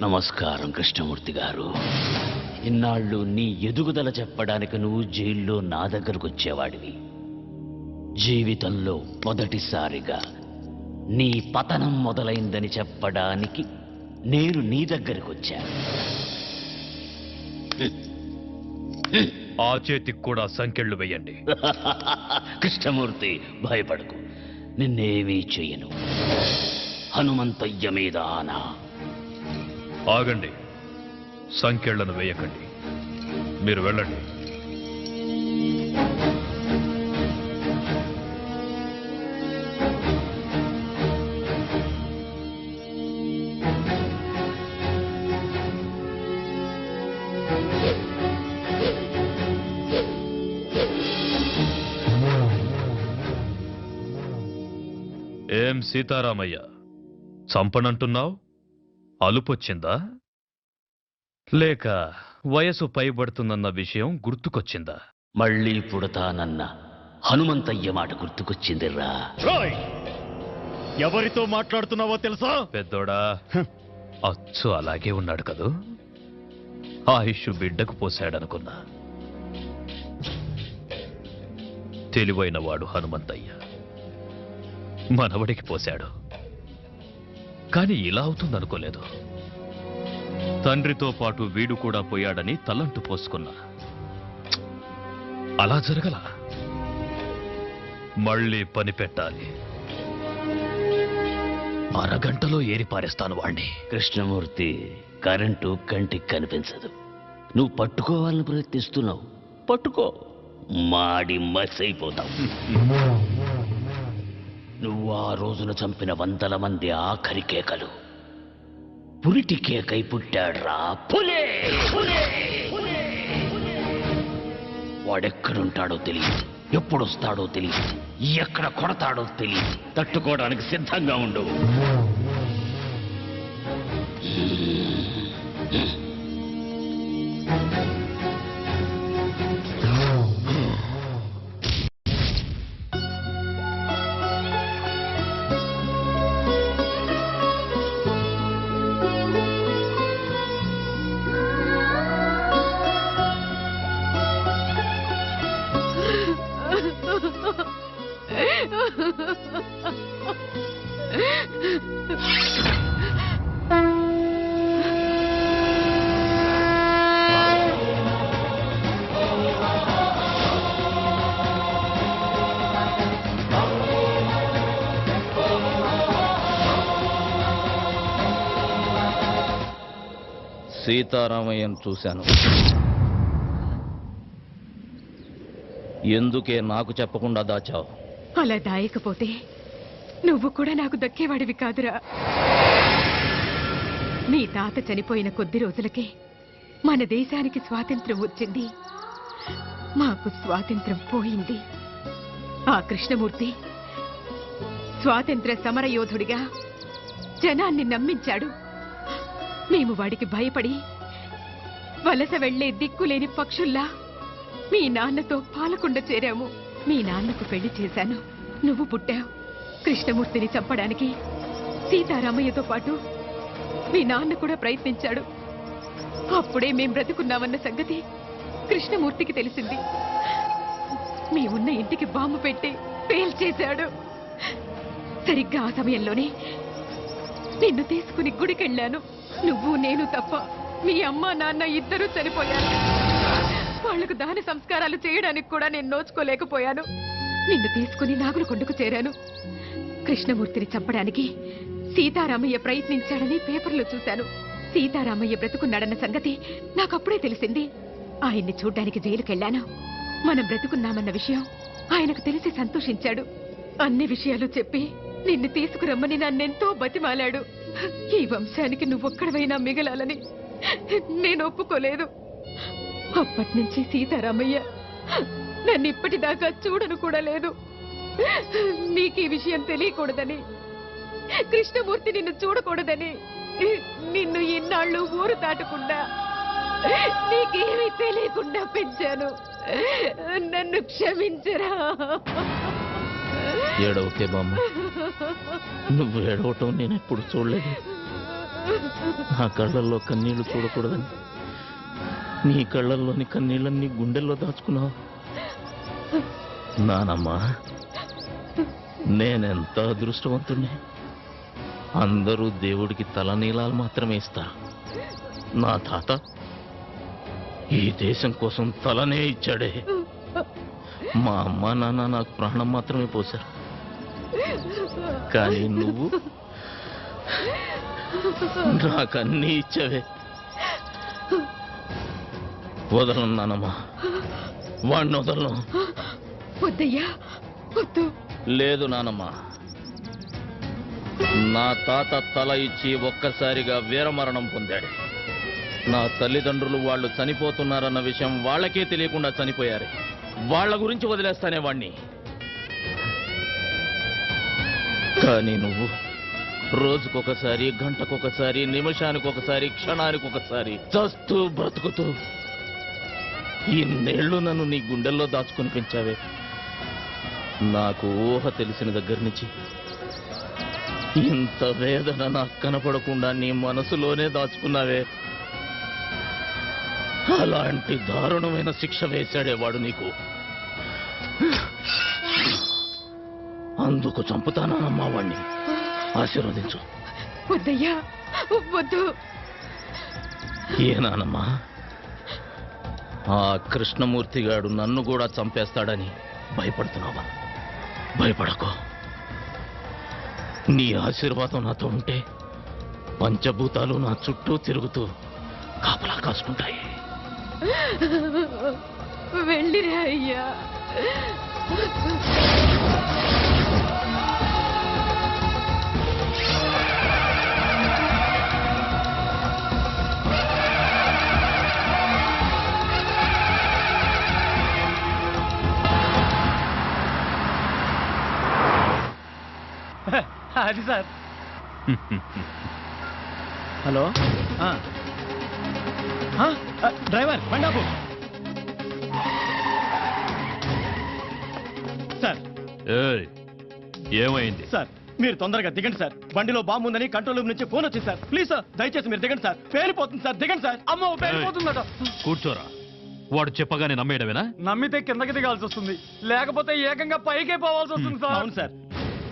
నమస్కారం కృష్ణమూర్తి గారు. ఇన్నాళ్ళు నీ ఎదుగుదల చెప్పడానికి నువ్వు జైల్లో నా దగ్గరకు వచ్చేవాడివి. జీవితంలో మొదటిసారిగా నీ పతనం మొదలైందని చెప్పడానికి నేను నీ దగ్గరకు వచ్చాను. ఆ చేతికి కూడా సంకెళ్ళు వేయండి. కృష్ణమూర్తి భయపడకు, నిన్నేమీ చెయ్యను. హనుమంతయ్య మీద ఆనా. ఆగండి, సంకెళ్లను వేయకండి, మీరు వెళ్ళండి. ఏం సీతారామయ్య, చంపనంటున్నావు? అలుపొచ్చిందా లేక వయసు పైబడుతుందన్న విషయం గుర్తుకొచ్చిందా? మళ్ళీ పుడతానన్న హనుమంతయ్య మాట గుర్తుకొచ్చిందిరా. ఎవరితో మాట్లాడుతున్నావో తెలుసా? పెద్దోడా, అచ్చు అలాగే ఉన్నాడు కదూ. ఆయుష్ బిడ్డకు పోశాడనుకున్నా. తెలివైన వాడు హనుమంతయ్య మనవడికి పోశాడు. కాని ఇలా అవుతుందనుకోలేదు. తండ్రితో పాటు వీడు కూడా పోయాడని తలంటు పోసుకున్నా. అలా జరగల. మళ్ళీ పని పెట్టాలి. అరగంటలో ఏరి పారేస్తాను వాణ్ణి. కృష్ణమూర్తి, కరెంటు కంటికి కనిపించదు. నువ్వు పట్టుకోవాలని ప్రయత్నిస్తున్నావు. పట్టుకో, మాడి మసైపోతావు. నువ్వు ఆ రోజున చంపిన 100 మంది ఆఖరి కేకలు పురిటి కేకై పుట్టాడ్రా. పులే! వాడెక్కడుంటాడో తెలియదు, ఎప్పుడొస్తాడో తెలియదు, ఎక్కడ కొడతాడో తెలియదు. తట్టుకోవడానికి సిద్ధంగా ఉండు. సీతారామయ్యను చూశాను. ఎందుకే నాకు చెప్పకుండా దాచావు? అలా దాయకపోతే నువ్వు కూడా నాకు దక్కేవాడివి కాదురా. నీ తాత చనిపోయిన కొద్ది రోజులకే మన దేశానికి స్వాతంత్ర్యం వచ్చింది. మాకు స్వాతంత్ర్యం పోయింది. ఆ కృష్ణమూర్తి స్వాతంత్ర్య సమరయోధుడిగా జనాన్ని నమ్మించాడు. మేము వాడికి భయపడి వలస వెళ్లే దిక్కులేని పక్షుల్లా మీ నాన్నతో పాలకొండ చేరాము. మీ నాన్నకు పెళ్లి చేశాను. నువ్వు పుట్టావు. కృష్ణమూర్తిని చంపడానికి సీతారామయ్యతో పాటు మీ నాన్న కూడా ప్రయత్నించాడు. అప్పుడే మేం బ్రతుకున్నామన్న సంగతి కృష్ణమూర్తికి తెలిసింది. మేమున్న ఇంటికి బాంబు పెట్టి పేల్చేశాడు. సరిగ్గా ఆ సమయంలోనే నిన్ను తీసుకుని గుడికెళ్ళాను. నువ్వు నేను తప్ప మీ అమ్మ నాన్న ఇద్దరూ చనిపోయారు. వాళ్లకు దాన సంస్కారాలు చేయడానికి కూడా నేను నోచుకోలేకపోయాను. నిన్ను తీసుకుని నాగులకొండకు చేరాను. కృష్ణమూర్తిని చంపడానికి సీతారామయ్య ప్రయత్నించాడని పేపర్లో చూశాను. సీతారామయ్య బ్రతుకున్నాడన్న సంగతి నాకప్పుడే తెలిసింది. ఆయన్ని చూడ్డానికి జైలుకెళ్లాను. మనం బ్రతుకున్నామన్న విషయం ఆయనకు తెలిసి సంతోషించాడు. అన్ని విషయాలు చెప్పి నిన్ను తీసుకురమ్మని నన్నెంతో బతిమాలాడు. ఈ వంశానికి నువ్వొక్కడవైనా మిగలాలని నేను ఒప్పుకోలేదు. అప్పటినుంచి సీతారామయ్య నన్ను ఇప్పటిదాకా చూడను కూడా లేదు. నీకు ఈ విషయం తెలియకూడదని, కృష్ణమూర్తి నిన్ను చూడకూడదని నిన్ను ఇన్నాళ్ళు ఊరు దాటకుండా నీకేమీ తెలియకుండా పెంచాను. నన్ను క్షమించరా. ఏడవకే బామ్మ, నువ్వు ఏడవటం నేను ఎప్పుడు చూడలేదు. నా కళ్ళల్లో కన్నీళ్లు చూడకూడదని నీ కళ్ళల్లోని కన్నీళ్ళన్నీ గుండెల్లో దాచుకున్నావు. నానమ్మా, నేనెంత అదృష్టవంతుణ్ణి. అందరూ దేవుడికి తలనీలాలు మాత్రమే ఇస్తారు. నా తాత ఈ దేశం కోసం తలనే ఇచ్చాడే. మా అమ్మ నాన్న నాకు ప్రాణం మాత్రమే పోశారు. కానీ నువ్వు నాకన్నీ ఇచ్చావే. వదలను నానమ్మా, వాడిని వదలను. వద్దయ్యా, వద్దు. లేదు నానమ్మా, నా తాత తల ఇచ్చి ఒక్కసారిగా వీరమరణం పొందాడు. నా తల్లిదండ్రులు వాళ్ళు చనిపోతున్నారన్న విషయం వాళ్ళకే తెలియకుండా చనిపోయారు. వాళ్ళ గురించి వదిలేస్తానే వాణ్ణి. కానీ నువ్వు రోజుకొకసారి, గంటకొకసారి, నిమిషానికొకసారి, క్షణానికొకసారి చస్తూ బ్రతుకుతూ ఇన్నేళ్లు నన్ను నీ గుండెల్లో దాచుకుని పెంచావే. నాకు ఊహ తెలిసిన దగ్గర నుంచి ఇంత వేదన నాకు కనపడకుండా నీ మనసులోనే దాచుకున్నావే. అలాంటి దారుణమైన శిక్ష వేశాడేవాడు నీకు. అందుకు చంపుతానమ్మా వాణ్ణి. ఆశీర్వదించు. వద్దయ్యా, వద్దు. ఏనానమ్మా, ఆ కృష్ణమూర్తిగాడు నన్ను కూడా చంపేస్తాడని భయపడుతున్నావా? భయపడకు. నీ ఆశీర్వాదం నాతో ఉంటే పంచభూతాలు నా చుట్టూ తిరుగుతూ కాపలా కాసుకుంటాయి. వెళ్ళిరా అయ్యా. అది సార్. హలో, డ్రైవర్ బండాపు సార్. ఏమైంది? సార్ మీరు తొందరగా దిగండి సార్. బండిలో బాంబు ఉందని కంట్రోల్ రూమ్ నుంచి ఫోన్ వచ్చింది సార్. ప్లీజ్ సార్, దయచేసి మీరు దిగండి సార్. పేలిపోతుంది సార్, దిగండి సార్. అమ్మో, పేలిపోతుందట. కూర్చోరా. వాడు చెప్పగానే నమ్మేయడమేనా? నమ్మితే కిందకి దిగాల్సి వస్తుంది, లేకపోతే ఏకంగా పైకే పోవాల్సి వస్తుంది సార్. అవును సార్,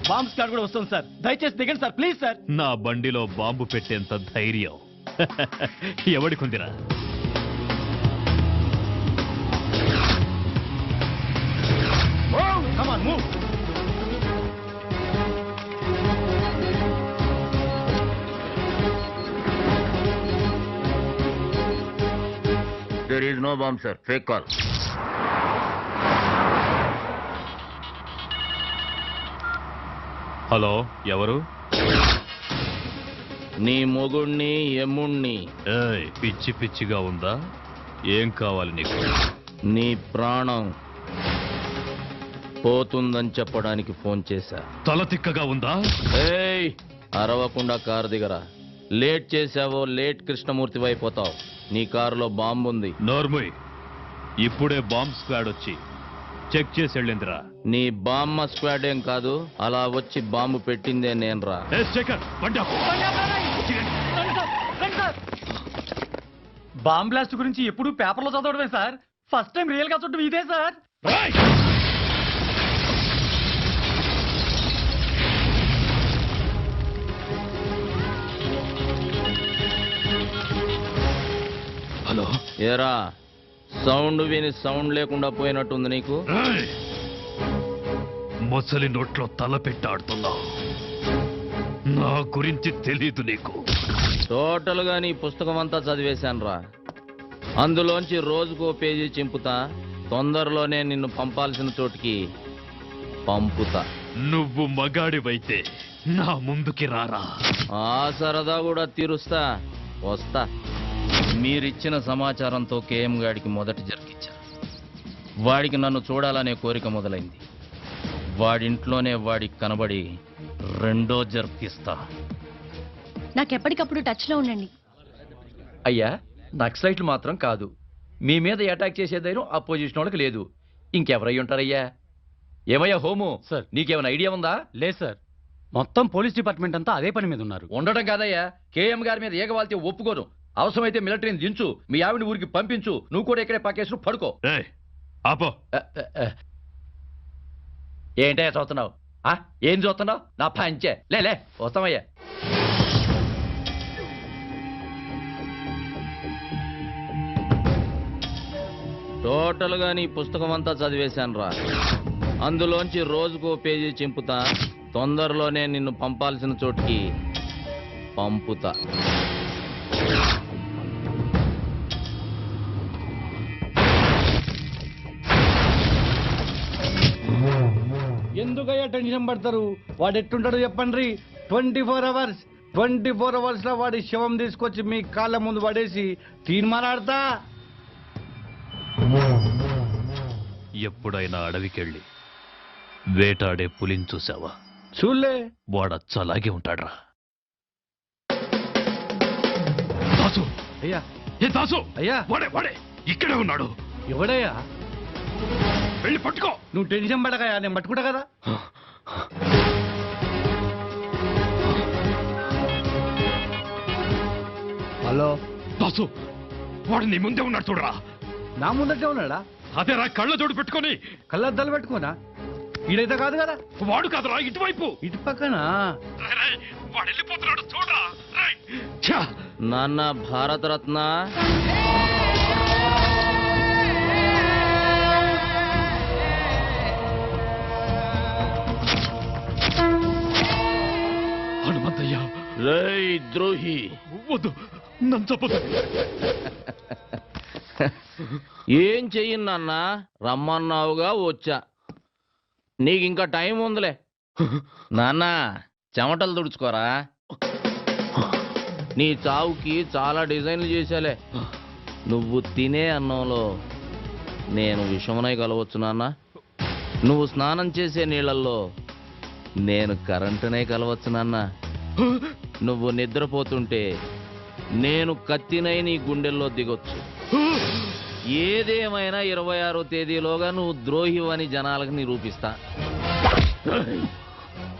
బాంబ్ స్క్వాడ్ కూడా వస్తుంది సార్. దయచేసి దిగండి సార్, ప్లీజ్ సార్. నా బండిలో బాంబు పెట్టేంత ధైర్యం ఎవడికుందిరా? Come on, move. There is no bomb, sir. Fake call. Hello, ఎవరు? నీ మొగుణ్ణి, ఎమ్ముణ్ణి. పిచ్చి పిచ్చిగా ఉందా? ఏం కావాలి నీకు? నీ ప్రాణం పోతుందని చెప్పడానికి ఫోన్ చేశా. తల తిక్కగా ఉందా? ఏయ్, అరవకుండా కారు దిగరా. లేట్ చేశావో లేట్ కృష్ణమూర్తి అయిపోతావు. నీ కారులో బాంబు ఉంది. నోర్ముయ్, ఇప్పుడే బాంబ్ స్క్వాడ్ వచ్చి చెక్ చేసి వెళ్ళిందిరా. నీ బామ్మ స్క్వాడ్ ఏం కాదు, అలా వచ్చి బాంబు పెట్టిందే నేనురా. బాంబ్ బ్లాస్ట్ గురించి ఎప్పుడు పేపర్లో చదవడమే సార్. ఫస్ట్ టైం రియల్ గా చూడటం ఇదే సార్. హలో, ఏరా, సౌండ్ విని సౌండ్ లేకుండా పోయినట్టుంది నీకు. మొసలి నోట్లో తల పెట్టాడుతున్నావు. నా గురించి తెలీదు నీకు. టోటల్ గా నీ పుస్తకం అంతా చదివేశానురా. అందులోంచి రోజుకో పేజీ చింపుతా. తొందరలోనే నిన్ను పంపాల్సిన చోటికి పంపుతా. నువ్వు మగాడివైతే నా ముందుకి రారా. ఆ సరదా కూడా తీరుస్తా. వస్తా. మీరిచ్చిన సమాచారంతో కేఎం గాడికి మొదటి జరికిచ్చారు. వాడికి నన్ను చూడాలనే కోరిక మొదలైంది. వాడింట్లోనే వాడికి కనబడి రెండో జరికిస్తా. నాకెప్పటికప్పుడు టచ్ లో ఉండండి. అయ్యా, నక్సలైట్లు మాత్రం కాదు, మీ మీద అటాక్ చేసే ధైర్యం అపోజిషన్ వాళ్ళకి లేదు. ఇంకెవరై ఉంటారయ్యా? ఏమయ్యా హోము, సార్. నీకేమైనా ఐడియా ఉందా? లేదు సార్. మొత్తం పోలీస్ డిపార్ట్మెంట్ అంతా అదే పని మీద ఉన్నారు. ఉండడం కాదయ్యా, కేఎం గారి మీద ఏగవాల్తే ఒప్పుకోను. అవసరమైతే మిలిటరీని దించు, మీ ఆవిడ ఊరికి పంపించు, నువ్వు కూడా ఇక్కడే పక్కేసు పడుకో. ఆపో. ఏంటయ్యా చూస్తున్నావు? ఏం చూస్తున్నావు? నా పంచే లే వస్తామయ్యా. టోటల్గా నీ పుస్తకం అంతా చదివేశాను రా. అందులోంచి రోజుకో పేజీ చింపుతా. తొందరలోనే నిన్ను పంపాల్సిన చోటికి పంపుతా. ఎందుకయ్యా టెన్షన్ పడతారు? వాడు ఎట్టుంటాడో చెప్పండి. 24 అవర్స్ లో వాడి శవం తీసుకొచ్చి మీ కాళ్ళ ముందు పడేసి తీర్మానాడతా. ఎప్పుడైనా అడవికెళ్ళి వేటాడే పులిని చూసావా? చూలే. వాడచ్చలాగే ఉంటాడ్రా. దాసు, అయ్యా ఏ దాసు, అయ్యా వాడే ఇక్కడే ఉన్నాడు. ఎవడయ్యా? వెళ్ళి పట్టుకో. నువ్వు టెన్షన్ పడకయ్యా, నేను పట్టుకుంటా కదా. హలో దాసు, వాడు నీ ముందే ఉన్నాడు చూడరా. నా ముందటే ఉన్నాడా? అదేరా, కళ్ళ జోడు పెట్టుకొని. కళ్ళద్దాలు పెట్టుకోనా? ఈడైతే కాదు కదా. వాడు కాదురా, ఇటువైపు. ఇటు పక్కన. వాడు వెళ్ళిపోతున్నాడు చూడరా. నాన్న భారతరత్న, హనుమంతయ్య. రేయ్ ద్రోహి, వద్దు, నన్ను చెప్పదు. ఏం చెయ్యి నాన్న? రమ్మన్నావుగా వచ్చా. నీకింకా టైం ఉందిలే. నాన్న చెమటలు తుడుచుకోరా. నీ చావుకి చాలా డిజైన్లు చేశాలే. నువ్వు తినే అన్నంలో నేను విషమునై కలవచ్చు నాన్న. నువ్వు స్నానం చేసే నీళ్ళల్లో నేను కరెంటునే కలవచ్చు నాన్న. నువ్వు నిద్రపోతుంటే నేను కత్తినై నీ గుండెల్లో దిగొచ్చు. ఏదేమైనా 26వ తేదీలోగా నువ్వు ద్రోహివని జనాలకు నిరూపిస్తా.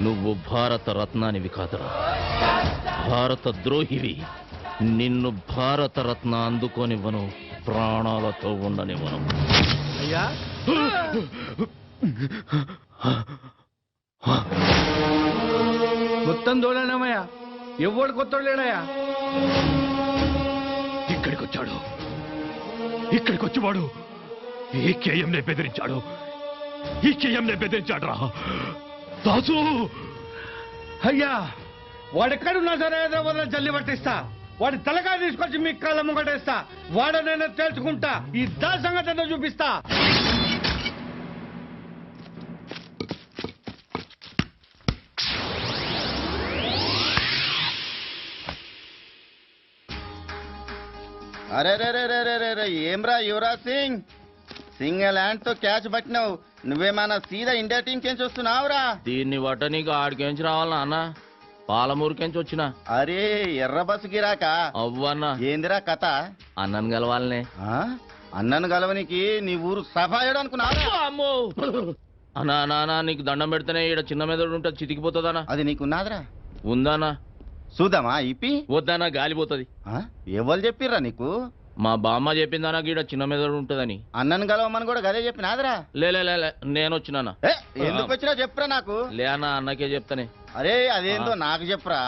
నువ్వు భారత రత్నానివి కాదురా, భారత ద్రోహివి. నిన్ను భారత రత్న అందుకోనివ్వను, ప్రాణాలతో ఉండనివ్వను. అయ్యా మొత్తం దోళనమయ్యా, ఎవడు కొత్త లేడయ్యా. ఇక్కడికి వచ్చాడు. ఇక్కడికి వచ్చి వాడు ఈ కేఎంనే బెదిరించాడు. ఈ కేఎంనే బెదిరించాడు రా. దాసు, అయ్యా వాడెక్కడున్నా సరే వల్ల జల్లి పట్టిస్తా. వాడి తలకాయ తీసుకొచ్చి మీ కాళ్ళ ముంగటేస్తా. వాడనైనా తేల్చుకుంటా. ఈ దా సంగతి చూపిస్తా. అరే రే రే రే రే రే రే ఏమ్రా యువరాజ్ సింగ్, సింగిల్ హ్యాండ్ తో క్యాచ్ పట్టినావు. నువ్వేమన్నా సీదా ఇండియా టీం కెంచి వస్తున్నావురా? దీన్ని బట్ట నీకు ఆడికెంచి రావాలన్నా అన్న? పాలమూరుకెంచి వచ్చిన. అరే ఎర్ర బస్సు గిరాక అవ్వన్నా. ఏందిరా కథ? అన్నను గెలవాలనే. అన్నను గలవనికి నీ ఊరు సఫాయడు అనుకున్నావు? అమ్మో అన్నా నానా, నీకు దండం పెడితేనే ఈడ చిన్న మెదడు ఉంటే చితికిపోతుందనా? అది నీకున్నాదిరా. ఉందానా? చూద్దామా ఇప్పి? వద్దానా, గాలిపోతుంది. ఎవరు చెప్పిర్రా నీకు? మా బామ్మ చెప్పిందానా గీడ చిన్న మెదడు ఉంటుందని. అన్నను గలవమని కూడా గదే చెప్పినాదిరా. లే నేను వచ్చినానా. ఎందుకు వచ్చినా చెప్పురా నాకు. లే అన్న, అన్నకే చెప్తానే. అరే అదేందో నాకు చెప్పురా.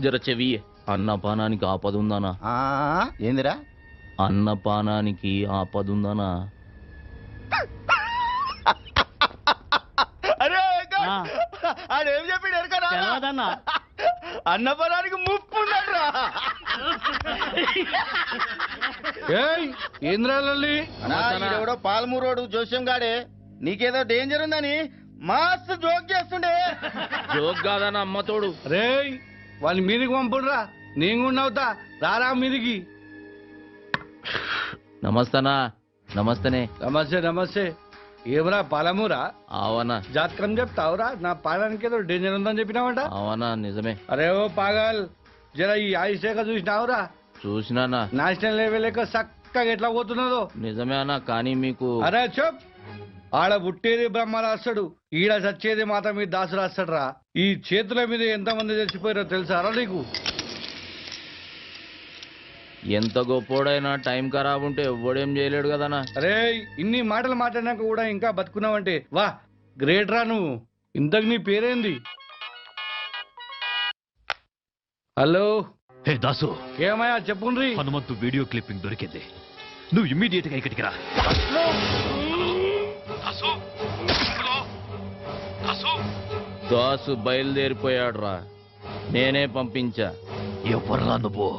జర చెవి. అన్నపానానికి ఆపదుందానా? ఏందిరా? అన్నపానానికి ఆపదుందానా? అరే ఆడేం చెప్పాడు ఎరకరా? అన్నపరానికి ముప్పు ఉన్నాడురా. ఏంద్రాలెవడో పాలమూరోడు జోస్యం గాడే నీకేదో డేంజర్ ఉందని మస్తు జోక్ చేస్తుండే. జోక్ కాదన్న అమ్మతోడు. రేయ్ వాళ్ళని మీదికి పంపుడురా, నేను కూడా అవుతా. రారా మీదికి. నమస్తనా. నమస్తనే. నమస్తే నమస్తే. ఏమరా పాలమూరా? అవనా. జాతకం చెప్తావురా? నా పాలానికి ఏదో డేంజర్ ఉందని చెప్పినావంట. అవనా, నిజమే. అరే ఓ పాగల్, జర ఈ ఆయుషేఖ చూసినావురా? చూసినానా. నేషనల్ లెవెల్ చక్కగా ఎట్లా పోతున్నదో. నిజమే అన్న, కానీ మీకు. అరే చెప్. ఆడ పుట్టేది బ్రహ్మ రాస్తాడు, ఈడ చచ్చేది మాత్రం మీ దాసు రాస్తాడు రా. ఈ చేతుల మీద ఎంతమంది చచ్చిపోయారో తెలుసారా నీకు? ఎంత గొప్పోడైనా టైం ఖరాబ్ ఉంటే ఎవ్వడేం చేయలేడు కదనా. అరే ఇన్ని మాటలు మాట్లాడినాక కూడా ఇంకా బతుకున్నావంటే వా గ్రేట్ రా నువ్వు. ఇంతకు నీ పేరేంది? హలో హే దాసు, ఏమయ్యా చెప్పుండ్రి. హనుమంతు వీడియో క్లిప్పింగ్ దొరికింది. నువ్వు ఇమ్మీడియట్ గా ఇక్కడికి రా. దాసు, హలో, దాసు. దాసు బయలుదేరిపోయాడు రా, నేనే పంపించా. ఎవర్రా నువ్వు?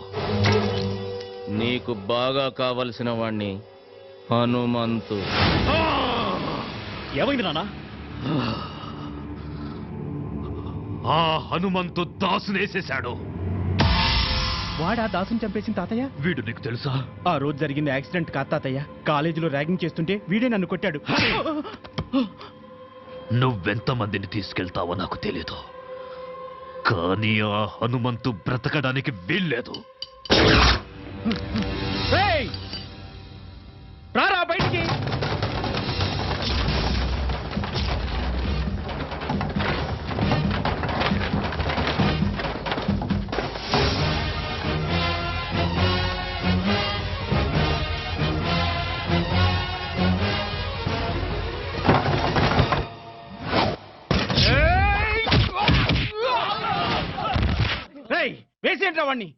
నీకు బాగా కావలసిన వాణ్ణి, హనుమంతు. ఏమైంది నాన్న? ఆ హనుమంతు దాసునేసేశాడు. వాడా దాసుని చంపేసిన తాతయ్య? వీడు నీకు తెలుసా? ఆ రోజు జరిగింది యాక్సిడెంట్ కాదు తాతయ్య. కాలేజీలో ర్యాగింగ్ చేస్తుంటే వీడే నన్ను కొట్టాడు. నువ్వెంతమందిని తీసుకెళ్తావో నాకు తెలీదు, కానీ ఆ హనుమంతు బ్రతకడానికి వీల్లేదు. రారా బయటికి. వేసేంట్రా వాణ్ణి.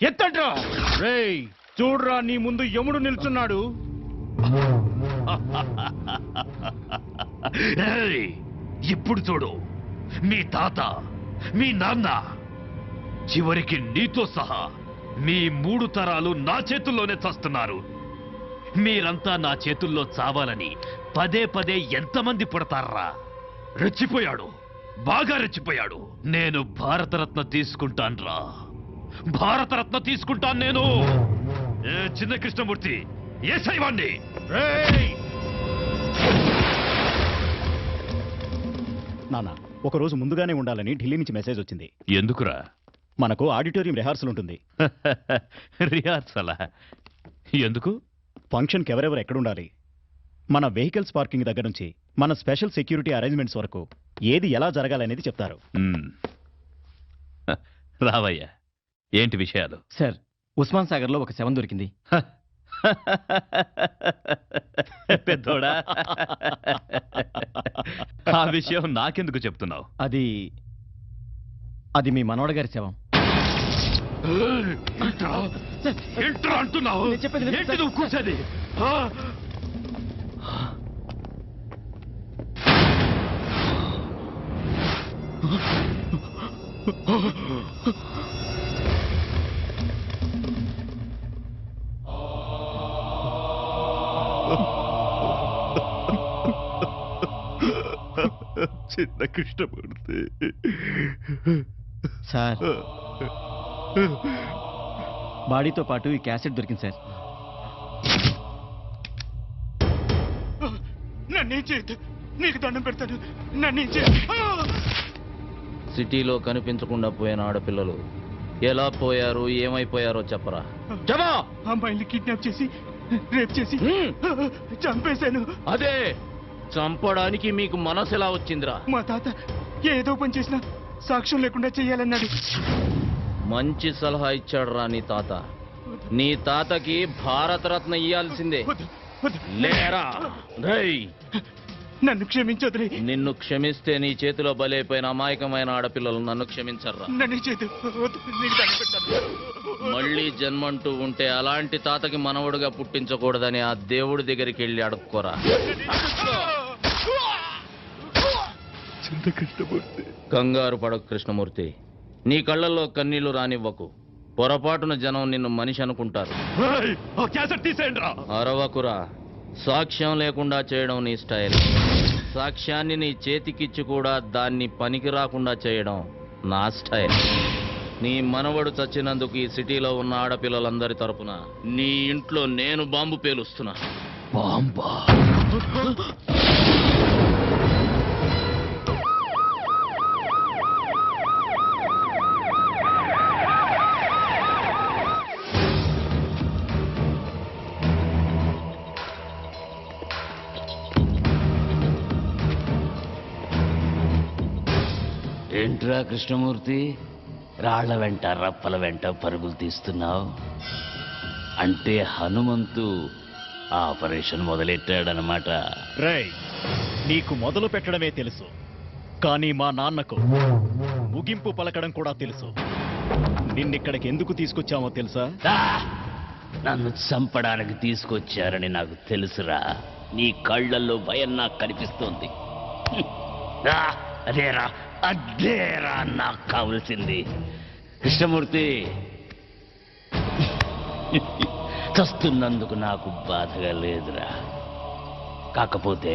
ఎత్తండ్రా. రేయ్ చూడ్రా, నీ ముందు యముడు నిల్చున్నాడు. ఏయ్, ఇప్పుడు చూడు, మీ తాత, మీ నాన్న, చివరికి నీతో సహా మీ 3 తరాలు నా చేతుల్లోనే చస్తున్నారు. మీరంతా నా చేతుల్లో చావాలని పదే పదే ఎంతమంది పుడతారా? రెచ్చిపోయాడు, బాగా రెచ్చిపోయాడు. నేను భారతరత్న తీసుకుంటాన్రా, భారతరత్న తీసుకుంటాను నేను. చిన్న కృష్ణమూర్తి, ఏ శైవాణ్ణి. నాన్న, ఒక రోజు ముందుగానే ఉండాలని ఢిల్లీ నుంచి మెసేజ్ వచ్చింది. ఎందుకురా? మనకు ఆడిటోరియం రిహార్సల్ ఉంటుంది. రిహార్సలా? ఎందుకు? ఫంక్షన్కి ఎవరెవరు ఎక్కడుండాలి, మన వెహికల్స్ పార్కింగ్ దగ్గర నుంచి మన స్పెషల్ సెక్యూరిటీ అరేంజ్మెంట్స్ వరకు ఏది ఎలా జరగాలనేది చెప్తారు. రావయ్యా, ఏంటి విషయాలు? సార్, ఉస్మాన్ సాగర్ లో ఒక శవం దొరికింది. పెద్దోడా, ఆ విషయం నాకెందుకు చెప్తున్నావు? అది మీ మనవడ గారి శవం. ఏంట్రా అంటున్నావు? ఏంటి నువ్వు కూర్చోది? చిన్న కృష్ణమూర్తి సార్, బాడీతో పాటు ఈ క్యాసెట్ దొరికింది సార్. నన్నేం చేయొద్దు, నీకు దండం పెడతాను, నన్నేం చేయొద్దు. సిటీలో కనిపించకుండా పోయిన ఆడపిల్లలు ఎలా పోయారు, ఏమైపోయారో చెప్పరా. అమ్మాయిని కిడ్నాప్ చేసి రేప్ చేసి చంపేశాను. అదే, చంపడానికి మీకు మనసు ఎలా వచ్చిందిరా? మా తాత ఏదో పని చేసినా సాక్ష్యం లేకుండా చెయ్యాలన్నాడు. మంచి సలహా ఇచ్చాడు రా నీ తాత. నీ తాతకి భారతరత్న ఇయ్యాల్సిందే. లేరా రేయ్, నన్ను క్షమించొద్దులే. నిన్ను క్షమిస్తే నీ చేతిలో బలైపోయిన అమాయకమైన ఆడపిల్లలు నన్ను క్షమించర్రా. మళ్ళీ జన్మంటూ ఉంటే అలాంటి తాతకి మనవడుగా పుట్టించకూడదని ఆ దేవుడి దగ్గరికి వెళ్ళి అడుక్కోరా. కంగారు పడకు కృష్ణమూర్తి, నీ కళ్ళల్లో కన్నీళ్లు రానివ్వకు. పొరపాటున జనం నిన్ను మనిషి అనుకుంటారు. అరవకురా. సాక్ష్యం లేకుండా చేయడం నీ స్టైల్. సాక్ష్యాన్ని నీ చేతికిచ్చి కూడా దాన్ని పనికి రాకుండా చేయడం నా స్టైల్. నీ మనవడు చచ్చినందుకు ఈ సిటీలో ఉన్న ఆడపిల్లలందరి తరపున నీ ఇంట్లో నేను బాంబు పేలుస్తున్నా. బాంబా? ఏంట్రా కృష్ణమూర్తి, రాళ్ల వెంట రప్పల వెంట పరుగులు తీస్తున్నావు? అంటే హనుమంతు ఆపరేషన్ మొదలెట్టాడనమాట. రేయ్, నీకు మొదలు పెట్టడమే తెలుసు, కానీ మా నాన్నకు ముగింపు పలకడం కూడా తెలుసు. నిన్నిక్కడికి ఎందుకు తీసుకొచ్చామో తెలుసా? నన్ను చంపడానికి తీసుకొచ్చారని నాకు తెలుసురా. నీ కళ్ళల్లో భయం నాకు కనిపిస్తోంది. అదేరా అదేరా నాకు కావలసింది. కృష్ణమూర్తి, చస్తున్నందుకు నాకు బాధగా లేదురా. కాకపోతే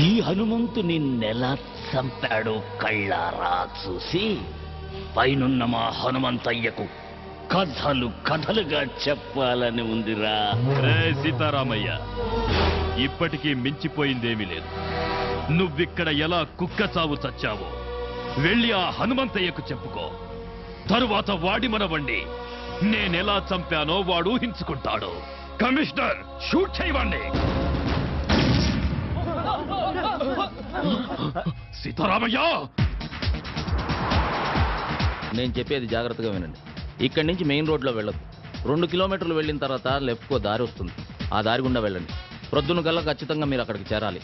ఈ హనుమంతు నిన్నెలా చంపాడో కళ్ళారా చూసి పైనున్న మా హనుమంతయ్యకు కథలు కథలుగా చెప్పాలని ఉందిరా. సీతారామయ్య, ఇప్పటికీ మించిపోయిందేమీ లేదు. నువ్విక్కడ ఎలా కుక్క చావు చచ్చావో వెళ్ళి ఆ హనుమంతయ్యకు చెప్పుకో. తరువాత వాడి మనవండి నేనెలా చంపానో వాడు ఊహించుకుంటాడు. కమిషనర్, షూట్ చేయవండి. సీతారామయ్య, నేను చెప్పేది జాగ్రత్తగా వినండి. ఇక్కడి నుంచి మెయిన్ రోడ్లో వెళ్ళదు. 2 కిలోమీటర్లు వెళ్ళిన తర్వాత లెఫ్ట్కో దారి వస్తుంది. ఆ దారి గుండా వెళ్ళండి. ప్రొద్దున కల్లా ఖచ్చితంగా మీరు అక్కడికి చేరాలి.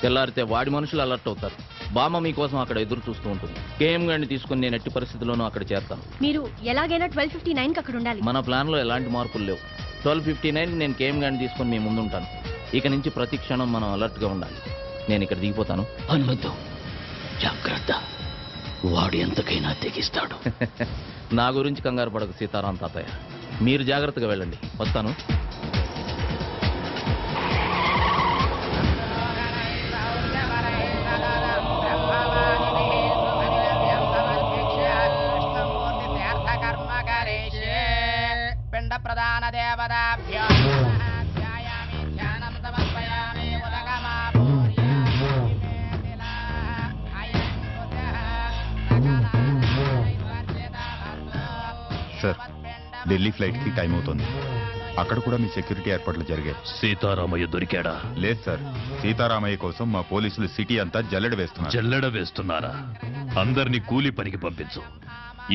తెల్లారితే వాడి మనుషులు అలర్ట్ అవుతారు. బామ్మ మీకోసం అక్కడ ఎదురు చూస్తూ ఉంటుంది. కేఎం గారిని తీసుకుని నేను ఎట్టి పరిస్థితుల్లోనూ అక్కడ చేరతాను. మీరు ఎలాగైనా 12:59 అక్కడ ఉండాలి. మన ప్లాన్ లో ఎలాంటి మార్పులు లేవు. 12:59 నేను కేఎం గారిని తీసుకుని మీ ముందు ఉంటాను. ఇక నుంచి ప్రతి క్షణం మనం అలర్ట్ గా ఉండాలి. నేను ఇక్కడ దిగిపోతాను. హనుమంతు, జాగ్రత్త, వాడు ఎంతకైనా తెగిస్తాడు. నా గురించి కంగారు పడకు సీతారాం తాతయ్య. మీరు జాగ్రత్తగా వెళ్ళండి. వస్తాను. ప్రధాన దేవతాభ్యో సార్, ఢిల్లీ ఫ్లైట్ కి టైం అవుతుంది. అక్కడ కూడా మీ సెక్యూరిటీ ఏర్పాట్లు జరిగాయి. సీతారామయ్య దొరికాడా? లేదు సార్, సీతారామయ్య కోసం మా పోలీసులు సిటీ అంతా జల్లెడ వేస్తున్నారు. జల్లెడ వేస్తున్నారా? అందరినీ కూలీ పనికి పంపించు.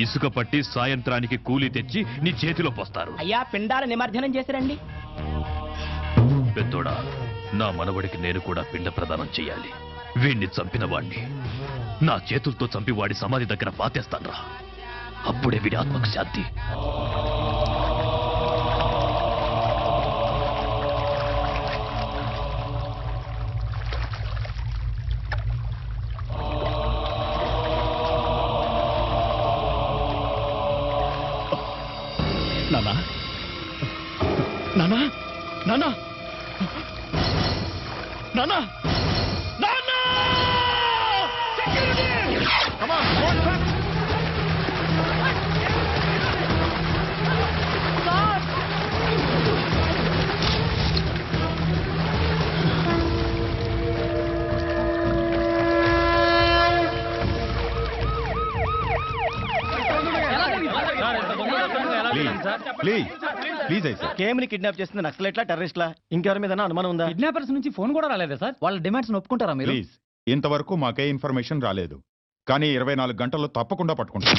ఇసుక పట్టి సాయంత్రానికి కూలీ తెచ్చి నీ చేతిలో పోస్తారు. అయ్యా, పిండాల నిమజ్జనం చేసిరండి. పెద్దోడా, నా మనవడికి నేను కూడా పిండ ప్రదానం చెయ్యాలి. వీణ్ణి చంపిన వాణ్ణి నా చేతులతో చంపి వాడి సమాధి దగ్గర పాతేస్తాన్రా. అప్పుడే వీడి ఆత్మకు శాంతి. నానా, నానా, నానా, నానా, నానా! Come on, go on, quick! Please please అయితే కేఎంని కిడ్నాప్ చేస్తుంది నక్సలైట్లా, టెర్రరిస్ట్లా, ఇంకెవరి మీద అనుమానం ఉందా? కిడ్నాపర్స్ నుంచి ఫోన్ కూడా రాలేదా సార్? వాళ్ళ డిమాండ్స్ ఒప్పుకుంటారా మీరు? ప్లీజ్, ఇంతవరకు మాకే ఇన్ఫర్మేషన్ రాలేదు, కానీ 24 గంటల్లో తప్పకుండా పట్టుకుంటాం.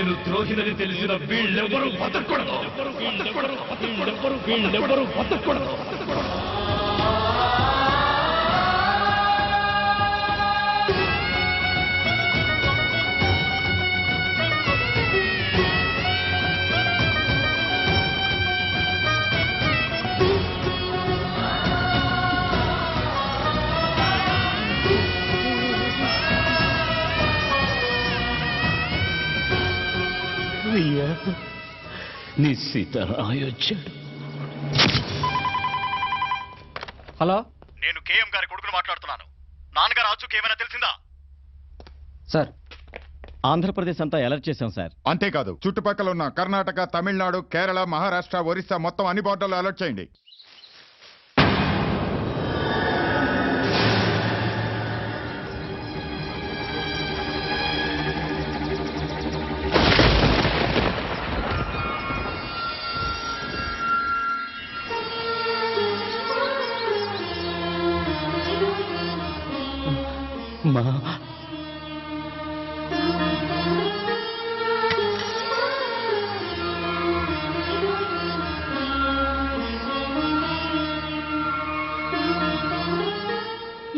నేను ద్రోహినని తెలిసిన వీళ్ళెవరూ బతకూడదు. అయ్యా నీ సీతారాయొచ్చాడు. హలో, నేను కేఎం గారి కొడుకును మాట్లాడుతున్నాను. నాన్నగారు ఆచూకీ ఏమైనా తెలిసిందా? సార్, ఆంధ్రప్రదేశ్ అంతా అలర్ట్ చేశాం సార్. అంతేకాదు చుట్టుపక్కల ఉన్న కర్ణాటక, తమిళనాడు, కేరళ, మహారాష్ట్ర, ఒరిస్సా మొత్తం అన్ని బోర్డర్లు అలర్ట్ చేయండి. మా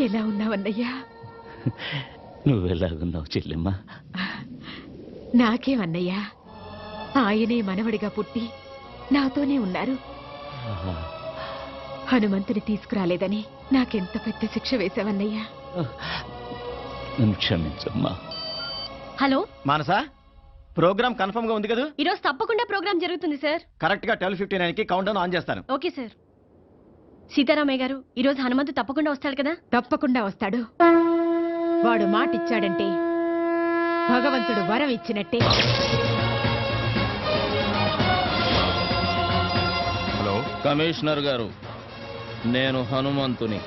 ఎలా ఉన్నావన్నయ్యా? నువ్వెలాగున్నావు చెల్లెమ్మా? నాకేమన్నయ్యా, ఆయనే మనవడిగా పుట్టి నాతోనే ఉన్నారు. హనుమంతుని తీసుకురాలేదని నాకెంత పెద్ద శిక్ష వేశావన్నయ్యా. నన్ను క్షమించమ్మా. హలో మానసా, ప్రోగ్రామ్ కన్ఫర్మ్ గా ఉంది కదా? ఈరోజు తప్పకుండా ప్రోగ్రామ్ జరుగుతుంది సార్. కరెక్ట్ గా 12:59 కి కౌంట్ డౌన్ ఆన్ చేస్తాను. Okay sir. సీతారామయ్య గారు, ఈరోజు హనుమంతు తప్పకుండా వస్తాడు కదా? తప్పకుండా వస్తాడు. వాడు మాటిచ్చాడంటే భగవంతుడు వరం ఇచ్చినట్టే. హలో కమిషనర్ గారు, నేను హనుమంతుని.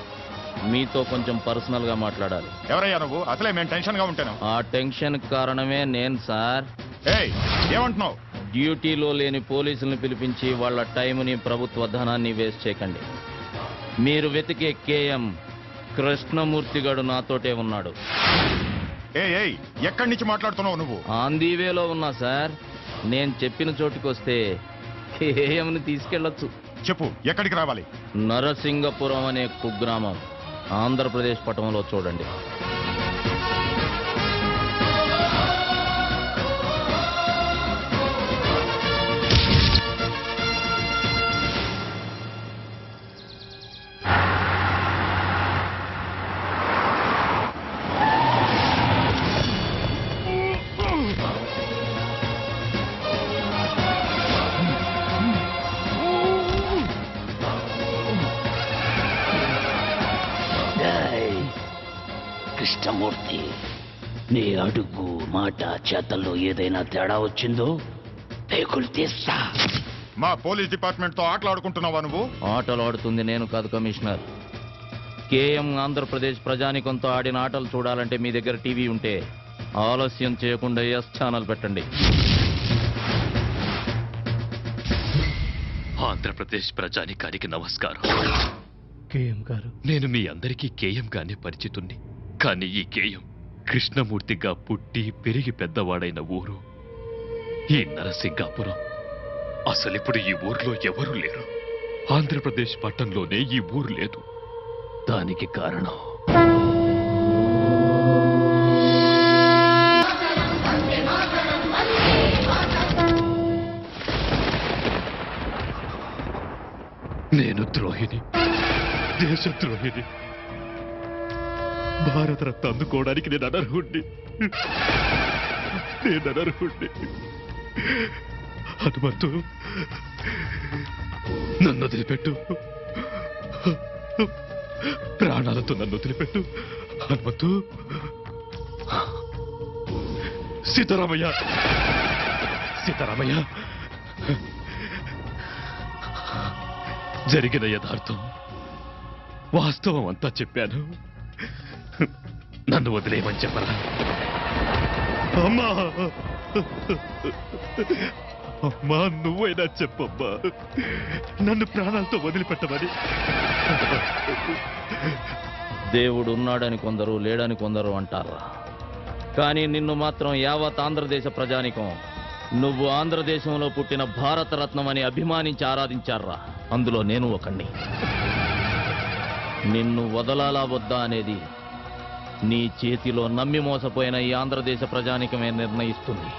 మీతో కొంచెం పర్సనల్ గా మాట్లాడాలి. ఎవరయ్యా నువ్వు? అసలే మేము టెన్షన్ గా ఉంటాను. ఆ టెన్షన్ కారణమే నేను సార్. ఏమంటున్నావు? డ్యూటీలో లేని పోలీసుల్ని పిలిపించి వాళ్ళ టైంని, ప్రభుత్వ ధనాన్ని వేస్ట్ చేయకండి. మీరు వెతికే కేఎం కృష్ణమూర్తి గడు నాతోటే ఉన్నాడు. ఎక్కడి నుంచి మాట్లాడుతున్నావు నువ్వు? ఆంధీవేలో ఉన్నా సార్. నేను చెప్పిన చోటుకు వస్తే కేఎంని తీసుకెళ్లొచ్చు. చెప్పు, ఎక్కడికి రావాలి? నరసింగపురం అనే కుగ్రామం, ఆంధ్రప్రదేశ్ పటంలో చూడండి. కృష్ణమూర్తి, నీ అడుగు, మాట, చేతల్లో ఏదైనా తేడా వచ్చిందో పేకులు తీస్తా. మా పోలీస్ డిపార్ట్మెంట్ తో ఆటలాడుకుంటున్నావా నువ్వు? ఆటలు ఆడుతుంది నేను కాదు కమిషనర్. కేఎం ఆంధ్రప్రదేశ్ ప్రజానికంతో ఆడిన ఆటలు చూడాలంటే మీ దగ్గర టీవీ ఉంటే ఆలస్యం చేయకుండా ఎస్ ఛానల్ పెట్టండి. ఆంధ్రప్రదేశ్ ప్రజానికానికి నమస్కారం. కేఎం గారు, నేను మీ అందరికీ కేఎం గానే పరిచితుణ్ణి. కానీ ఈ కేఎం కృష్ణమూర్తిగా పుట్టి పెరిగి పెద్దవాడైన ఊరు ఈ నరసింగాపురం. అసలిప్పుడు ఈ ఊర్లో ఎవరూ లేరు. ఆంధ్రప్రదేశ్ పట్టణంలోనే ఈ ఊరు లేదు. దానికి కారణం నేను ద్రోహిని, దేశద్రోహిని. భారతరత్న అందుకోవడానికి నేను అనర్హుణ్ణి. హనుమంతు, నన్ను వదిలిపెట్టు. ప్రాణాలతో నన్ను వదిలిపెట్టు హనుమంతు. సీతారామయ్య, సీతారామయ్య, జరిగిన యథార్థం, వాస్తవం అంతా చెప్పాను. నన్ను వదిలేయమని చెప్పరా? అమ్మా, అమ్మా, నువ్వైనా చెప్పమ్మా, నన్ను ప్రాణాలతో వదిలిపెట్టమని. దేవుడు ఉన్నాడని కొందరు, లేడని కొందరు అంటారా. కానీ నిన్ను మాత్రం యావత్ ఆంధ్రదేశ ప్రజానికం నువ్వు ఆంధ్రదేశంలో పుట్టిన భారతరత్నం అని అభిమానించి ఆరాధించారా. అందులో నేను ఒకణ్ణి. నిన్ను వదలాలా వద్దా అనేది నీ చేతిలో నమ్మి మోసపోయిన ఈ ఆంధ్రదేశ ప్రజానికమే నిర్ణయిస్తుంది.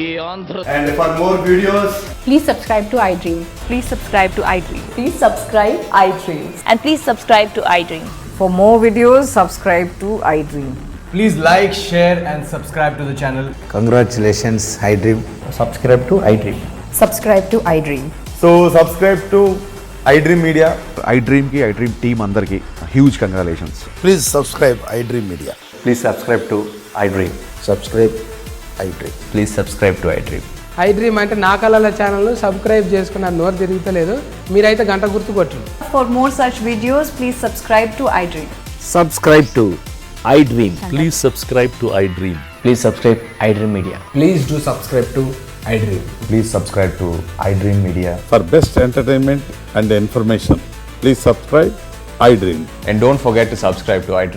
ఈ Andhra And for more videos, please subscribe to iDream. Please subscribe to iDream. Please subscribe iDream. And please subscribe to iDream. For more videos, subscribe to iDream. please like, share and subscribe to the channel. Congratulations, iDream. Subscribe to iDream. Subscribe to iDream. So subscribe to iDream Media. iDream की iDream team अंदर की huge congratulations. Please subscribe iDream Media. Please subscribe to iDream. Subscribe iDream. Please subscribe to iDream. iDream అంటే నా కళల channel subscribe చేసుకున్న నోరు తిరుగుతలేదు. మీరైతే గంట గుర్తు కొట్టండి. For more such videos, please subscribe to iDream. Subscribe to iDream. Please subscribe to iDream. Please subscribe iDream Media. Please do subscribe to iDream. Please subscribe to iDream Media. For best entertainment and information, please subscribe iDream. And don't forget to subscribe to iDream.